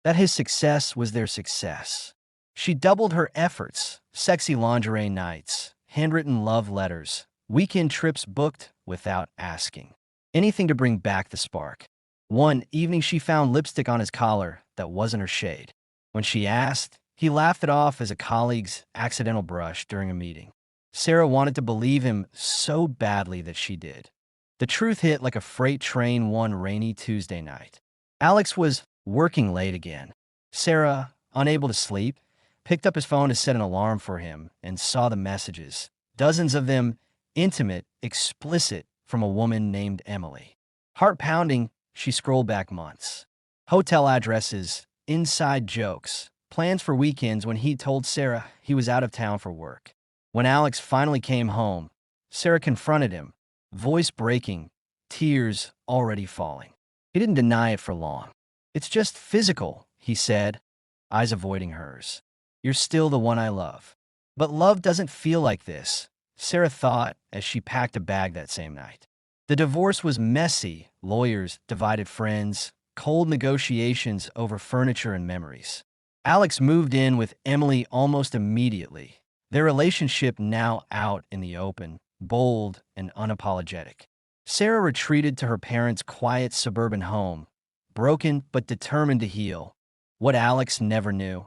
that his success was their success. She doubled her efforts, sexy lingerie nights, handwritten love letters, weekend trips booked without asking. Anything to bring back the spark. One evening she found lipstick on his collar that wasn't her shade. When she asked, he laughed it off as a colleague's accidental brush during a meeting. Sarah wanted to believe him so badly that she did. The truth hit like a freight train one rainy Tuesday night. Alex was working late again. Sarah, unable to sleep, picked up his phone to set an alarm for him and saw the messages, dozens of them intimate, explicit, from a woman named Emily. Heart pounding, she scrolled back months. Hotel addresses, inside jokes, plans for weekends when he told Sarah he was out of town for work. When Alex finally came home, Sarah confronted him, voice breaking, tears already falling. He didn't deny it for long. "It's just physical," he said, eyes avoiding hers. "You're still the one I love." But love doesn't feel like this, Sarah thought as she packed a bag that same night. The divorce was messy, lawyers, divided friends, cold negotiations over furniture and memories. Alex moved in with Emily almost immediately, their relationship now out in the open, bold and unapologetic. Sarah retreated to her parents' quiet suburban home, broken but determined to heal. What Alex never knew,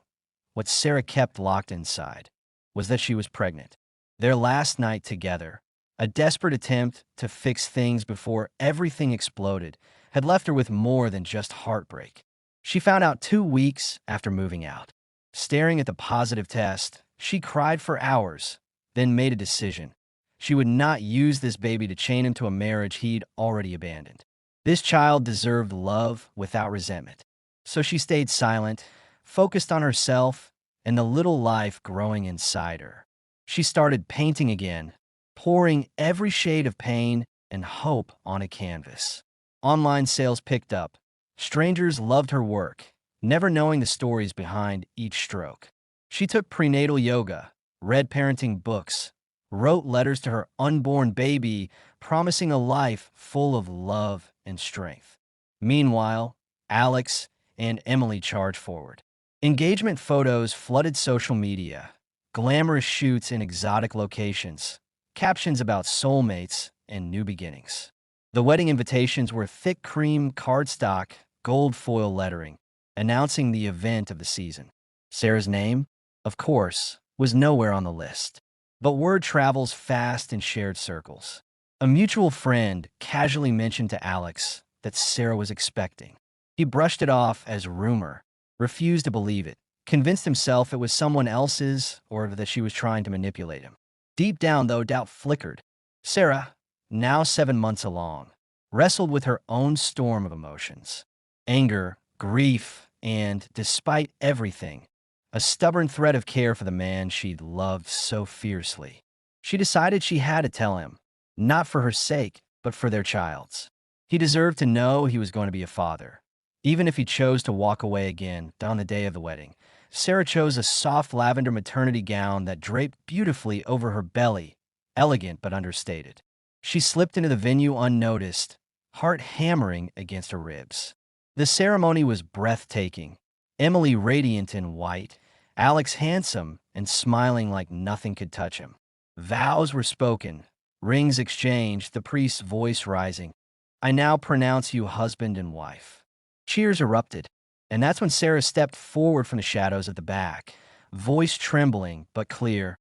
what Sarah kept locked inside, was that she was pregnant. Their last night together, a desperate attempt to fix things before everything exploded, had left her with more than just heartbreak. She found out 2 weeks after moving out. Staring at the positive test, she cried for hours, then made a decision. She would not use this baby to chain him to a marriage he'd already abandoned. This child deserved love without resentment. So she stayed silent, focused on herself and the little life growing inside her. She started painting again, pouring every shade of pain and hope on a canvas. Online sales picked up. Strangers loved her work, never knowing the stories behind each stroke. She took prenatal yoga, read parenting books, wrote letters to her unborn baby, promising a life full of love and strength. Meanwhile, Alex and Emily charged forward. Engagement photos flooded social media, glamorous shoots in exotic locations, captions about soulmates and new beginnings. The wedding invitations were thick cream cardstock, gold foil lettering, announcing the event of the season. Sarah's name, of course, was nowhere on the list. But word travels fast in shared circles. A mutual friend casually mentioned to Alex that Sarah was expecting. He brushed it off as rumor, refused to believe it, convinced himself it was someone else's or that she was trying to manipulate him. Deep down, though, doubt flickered. Sarah, now 7 months along, wrestled with her own storm of emotions. Anger, grief, and, despite everything, a stubborn thread of care for the man she'd loved so fiercely. She decided she had to tell him, not for her sake, but for their child's. He deserved to know he was going to be a father. Even if he chose to walk away again on the day of the wedding, Sarah chose a soft lavender maternity gown that draped beautifully over her belly, elegant but understated. She slipped into the venue unnoticed, heart hammering against her ribs. The ceremony was breathtaking. Emily radiant in white, Alex handsome and smiling like nothing could touch him. Vows were spoken, rings exchanged, the priest's voice rising. "I now pronounce you husband and wife." Cheers erupted, and that's when Sarah stepped forward from the shadows at the back, voice trembling but clear.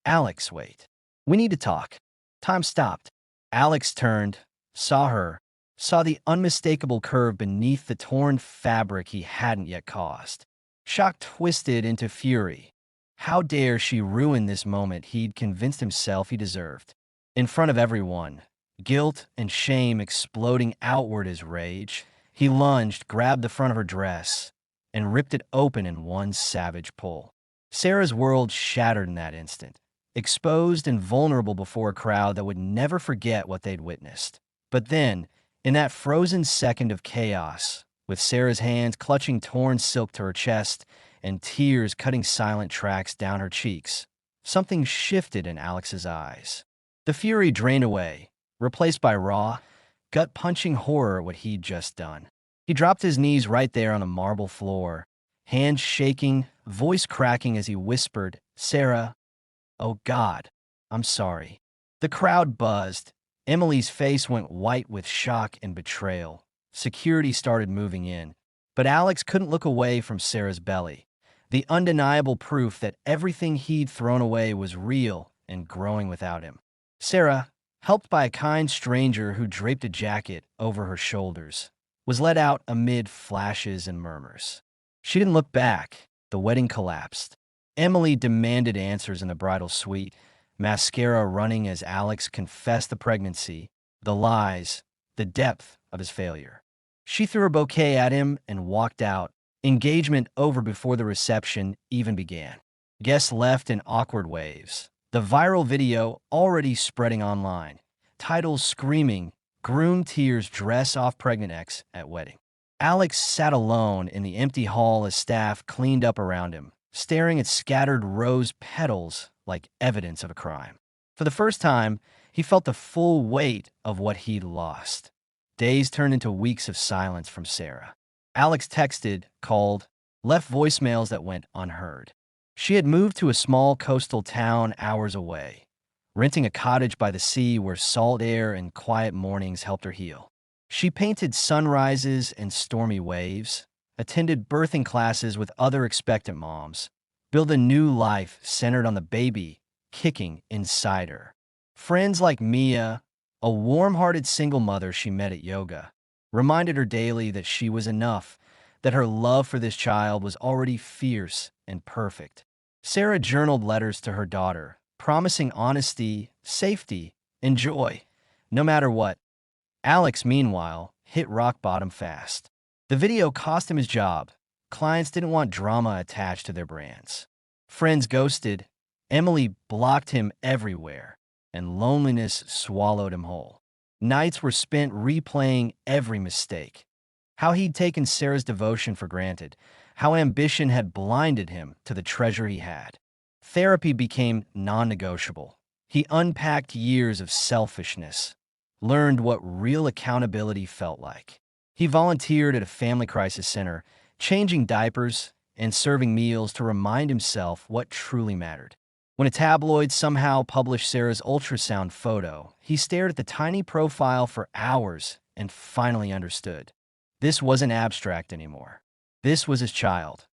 "Alex, wait. We need to talk." Time stopped. Alex turned, saw her, saw the unmistakable curve beneath the torn fabric he hadn't yet caused. Shock twisted into fury. How dare she ruin this moment he'd convinced himself he deserved? In front of everyone, guilt and shame exploding outward as rage, he lunged, grabbed the front of her dress, and ripped it open in one savage pull. Sarah's world shattered in that instant, exposed and vulnerable before a crowd that would never forget what they'd witnessed. But then, in that frozen second of chaos, with Sarah's hands clutching torn silk to her chest and tears cutting silent tracks down her cheeks, something shifted in Alex's eyes. The fury drained away, replaced by raw, gut-punching horror at what he'd just done. He dropped his knees right there on the marble floor, hands shaking, voice cracking as he whispered, "Sarah, oh God, I'm sorry." The crowd buzzed. Emily's face went white with shock and betrayal. Security started moving in. But Alex couldn't look away from Sarah's belly. The undeniable proof that everything he'd thrown away was real and growing without him. Sarah, helped by a kind stranger who draped a jacket over her shoulders, was led out amid flashes and murmurs. She didn't look back. The wedding collapsed. Emily demanded answers in the bridal suite, mascara running as Alex confessed the pregnancy, the lies, the depth of his failure. She threw her bouquet at him and walked out, engagement over before the reception even began. Guests left in awkward waves. The viral video already spreading online. Titles screaming, "Groom tears dress off pregnant ex at wedding." Alex sat alone in the empty hall as staff cleaned up around him, staring at scattered rose petals like evidence of a crime. For the first time, he felt the full weight of what he'd lost. Days turned into weeks of silence from Sarah. Alex texted, called, left voicemails that went unheard. She had moved to a small coastal town hours away, renting a cottage by the sea where salt air and quiet mornings helped her heal. She painted sunrises and stormy waves, attended birthing classes with other expectant moms, built a new life centered on the baby kicking inside her. Friends like Mia, a warm-hearted single mother she met at yoga, reminded her daily that she was enough, that her love for this child was already fierce and perfect. Sarah journaled letters to her daughter, promising honesty, safety, and joy, no matter what. Alex, meanwhile, hit rock bottom fast. The video cost him his job. Clients didn't want drama attached to their brands. Friends ghosted. Emily blocked him everywhere, and loneliness swallowed him whole. Nights were spent replaying every mistake. How he'd taken Sarah's devotion for granted, how ambition had blinded him to the treasure he had. Therapy became non-negotiable. He unpacked years of selfishness, learned what real accountability felt like. He volunteered at a family crisis center, changing diapers and serving meals to remind himself what truly mattered. When a tabloid somehow published Sarah's ultrasound photo, he stared at the tiny profile for hours and finally understood. This wasn't abstract anymore. This was his child.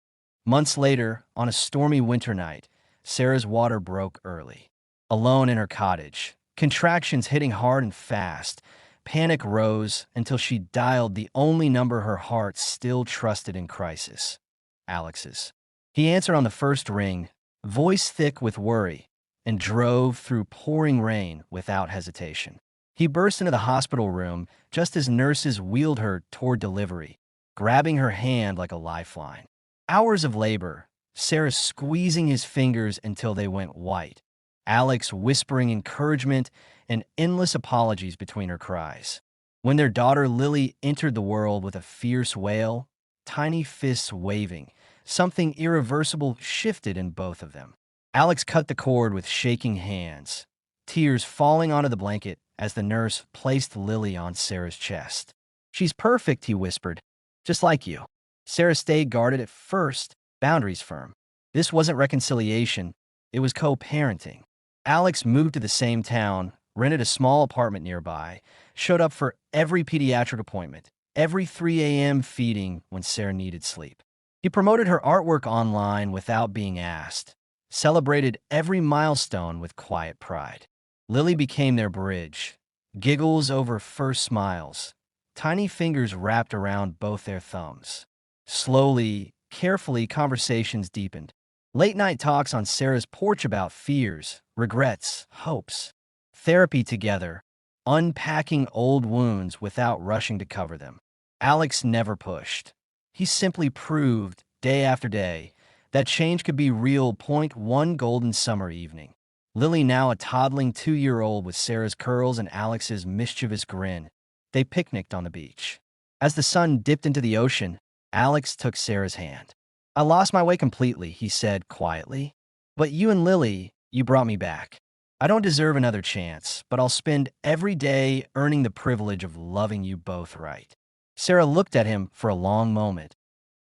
Months later, on a stormy winter night, Sarah's water broke early. Alone in her cottage, contractions hitting hard and fast, panic rose until she dialed the only number her heart still trusted in crisis, Alex's. He answered on the first ring, voice thick with worry, and drove through pouring rain without hesitation. He burst into the hospital room just as nurses wheeled her toward delivery, grabbing her hand like a lifeline. Hours of labor, Sarah squeezing his fingers until they went white, Alex whispering encouragement and endless apologies between her cries. When their daughter Lily entered the world with a fierce wail, tiny fists waving, something irreversible shifted in both of them. Alex cut the cord with shaking hands, tears falling onto the blanket as the nurse placed Lily on Sarah's chest. "She's perfect," he whispered, "just like you." Sarah stayed guarded at first, boundaries firm. This wasn't reconciliation, it was co-parenting. Alex moved to the same town, rented a small apartment nearby, showed up for every pediatric appointment, every 3 a.m. feeding when Sarah needed sleep. He promoted her artwork online without being asked, celebrated every milestone with quiet pride. Lily became their bridge, giggles over first smiles, tiny fingers wrapped around both their thumbs. Slowly, carefully, conversations deepened. Late-night talks on Sarah's porch about fears, regrets, hopes. Therapy together, unpacking old wounds without rushing to cover them. Alex never pushed. He simply proved, day after day, that change could be real. One golden summer evening. Lily, now a toddling 2-year-old with Sarah's curls and Alex's mischievous grin, they picnicked on the beach. As the sun dipped into the ocean, Alex took Sarah's hand. "I lost my way completely," he said quietly. "But you and Lily, you brought me back. I don't deserve another chance, but I'll spend every day earning the privilege of loving you both right." Sarah looked at him for a long moment.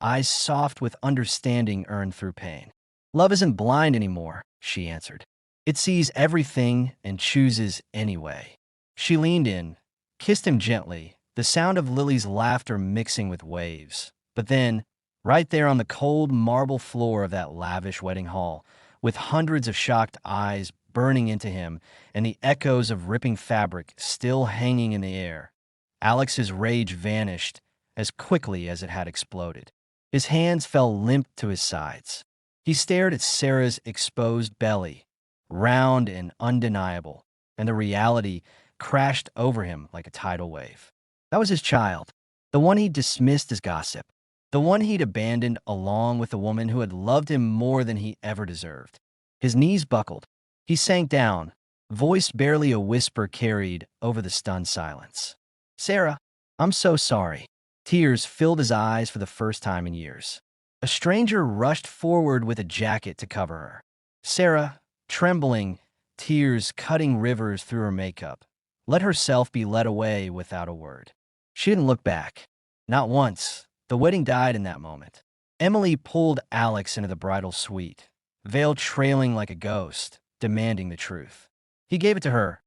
eyes soft with understanding earned through pain. Love isn't blind anymore, she answered. It sees everything and chooses anyway. She leaned in, kissed him gently, the sound of Lily's laughter mixing with waves. But then, right there on the cold marble floor of that lavish wedding hall, with hundreds of shocked eyes burning into him and the echoes of ripping fabric still hanging in the air, Alex's rage vanished as quickly as it had exploded. His hands fell limp to his sides. He stared at Sarah's exposed belly, round and undeniable, and the reality crashed over him like a tidal wave. That was his child, the one he dismissed as gossip, the one he'd abandoned along with the woman who had loved him more than he ever deserved. His knees buckled. He sank down, voice barely a whisper carried over the stunned silence. Sarah, I'm so sorry. Tears filled his eyes for the first time in years. A stranger rushed forward with a jacket to cover her. Sarah, trembling, tears cutting rivers through her makeup, let herself be led away without a word. She didn't look back. Not once. The wedding died in that moment. Emily pulled Alex into the bridal suite, veil trailing like a ghost, demanding the truth. He gave it to her.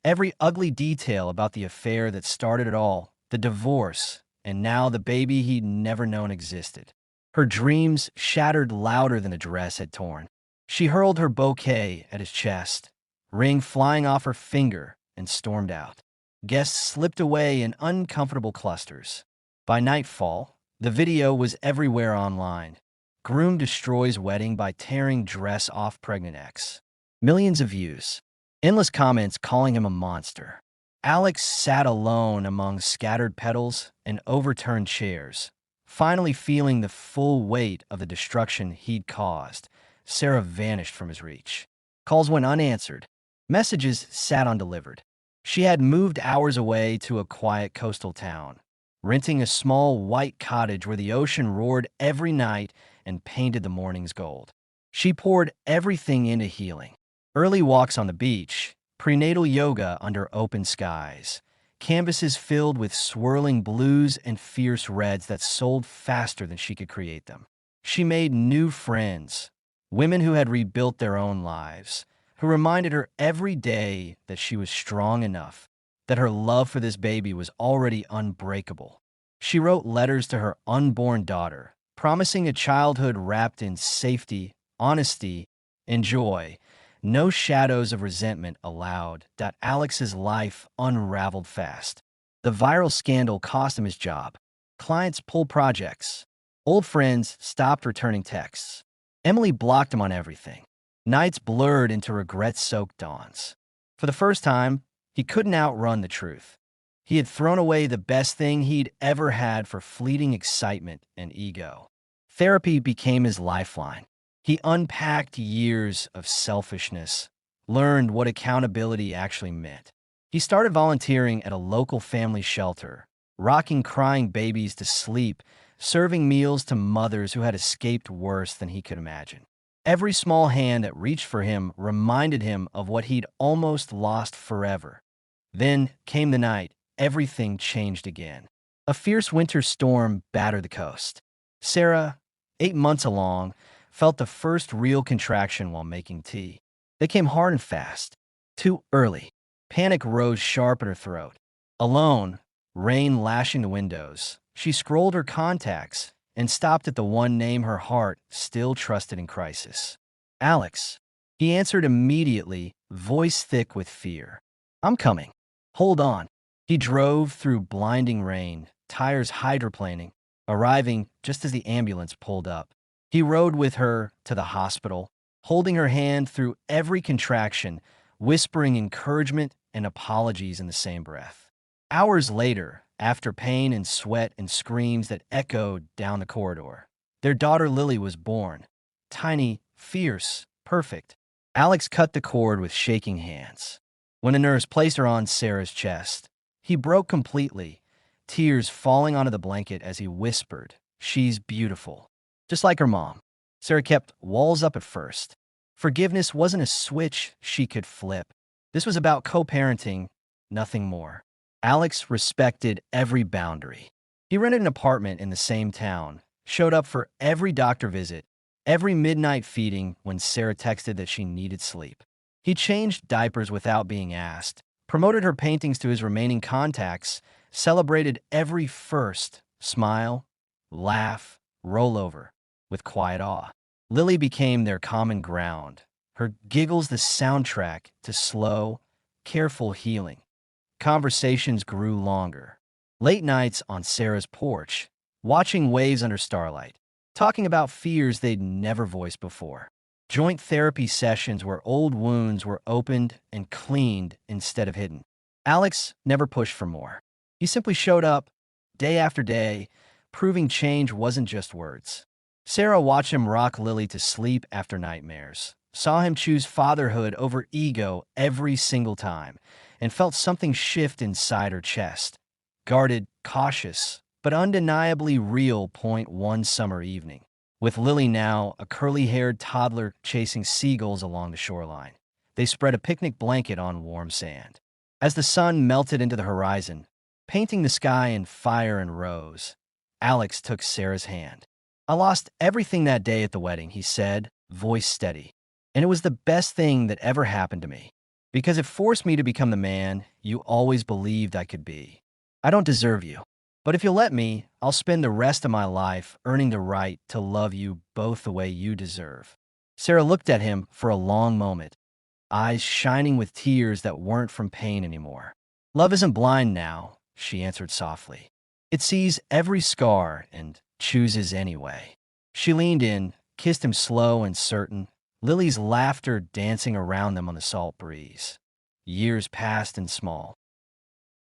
Every ugly detail about the affair that started it all, the divorce, and now the baby he'd never known existed. Her dreams shattered louder than the dress had torn. She hurled her bouquet at his chest, ring flying off her finger, and stormed out. Guests slipped away in uncomfortable clusters. By nightfall, the video was everywhere online. Groom destroys wedding by tearing dress off pregnant ex. Millions of views. Endless comments calling him a monster. Alex sat alone among scattered petals and overturned chairs, finally feeling the full weight of the destruction he'd caused. Sarah vanished from his reach. Calls went unanswered. Messages sat undelivered. She had moved hours away to a quiet coastal town, renting a small white cottage where the ocean roared every night and painted the mornings gold. She poured everything into healing. Early walks on the beach, prenatal yoga under open skies, canvases filled with swirling blues and fierce reds that sold faster than she could create them. She made new friends, women who had rebuilt their own lives, who reminded her every day that she was strong enough, that her love for this baby was already unbreakable. She wrote letters to her unborn daughter, promising a childhood wrapped in safety, honesty, and joy. No shadows of resentment allowed. That Alex's life unraveled fast. The viral scandal cost him his job. Clients pulled projects. Old friends stopped returning texts. Emily blocked him on everything. Nights blurred into regret-soaked dawns. For the first time, he couldn't outrun the truth. He had thrown away the best thing he'd ever had for fleeting excitement and ego. Therapy became his lifeline. He unpacked years of selfishness, learned what accountability actually meant. He started volunteering at a local family shelter, rocking crying babies to sleep, serving meals to mothers who had escaped worse than he could imagine. Every small hand that reached for him reminded him of what he'd almost lost forever. Then came the night. Everything changed again. A fierce winter storm battered the coast. Sarah, 8 months along, felt the first real contraction while making tea. They came hard and fast. Too early. Panic rose sharp in her throat. Alone, rain lashing the windows, she scrolled her contacts and stopped at the one name her heart still trusted in crisis. Alex. He answered immediately, voice thick with fear. I'm coming. Hold on. He drove through blinding rain, tires hydroplaning, arriving just as the ambulance pulled up. He rode with her to the hospital, holding her hand through every contraction, whispering encouragement and apologies in the same breath. Hours later, after pain and sweat and screams that echoed down the corridor, their daughter Lily was born. Tiny, fierce, perfect. Alex cut the cord with shaking hands. When a nurse placed her on Sarah's chest, he broke completely, tears falling onto the blanket as he whispered, "She's beautiful." Just like her mom. Sarah kept walls up at first. Forgiveness wasn't a switch she could flip. This was about co-parenting, nothing more. Alex respected every boundary. He rented an apartment in the same town, Showed up for every doctor visit, every midnight feeding when Sarah texted that she needed sleep. He changed diapers without being asked, promoted her paintings to his remaining contacts, celebrated every first, smile, laugh, rollover, with quiet awe. Lily became their common ground, her giggles the soundtrack to slow, careful healing. Conversations grew longer. Late nights on Sarah's porch, watching waves under starlight, talking about fears they'd never voiced before. Joint therapy sessions where old wounds were opened and cleaned instead of hidden. Alex never pushed for more. He simply showed up, day after day, proving change wasn't just words. Sarah watched him rock Lily to sleep after nightmares, saw him choose fatherhood over ego every single time, and felt something shift inside her chest. Guarded, cautious, but undeniably real. One summer evening, with Lily now a curly-haired toddler chasing seagulls along the shoreline. They spread a picnic blanket on warm sand. As the sun melted into the horizon, painting the sky in fire and rose, Alex took Sarah's hand. "I lost everything that day at the wedding," he said, voice steady. "And it was the best thing that ever happened to me, because it forced me to become the man you always believed I could be. I don't deserve you, but if you'll let me, I'll spend the rest of my life earning the right to love you both the way you deserve." Sarah looked at him for a long moment, eyes shining with tears that weren't from pain anymore. "Love isn't blind now," she answered softly. "It sees every scar and chooses anyway." She leaned in, kissed him slow and certain, Lily's laughter dancing around them on the salt breeze. Years passed and small.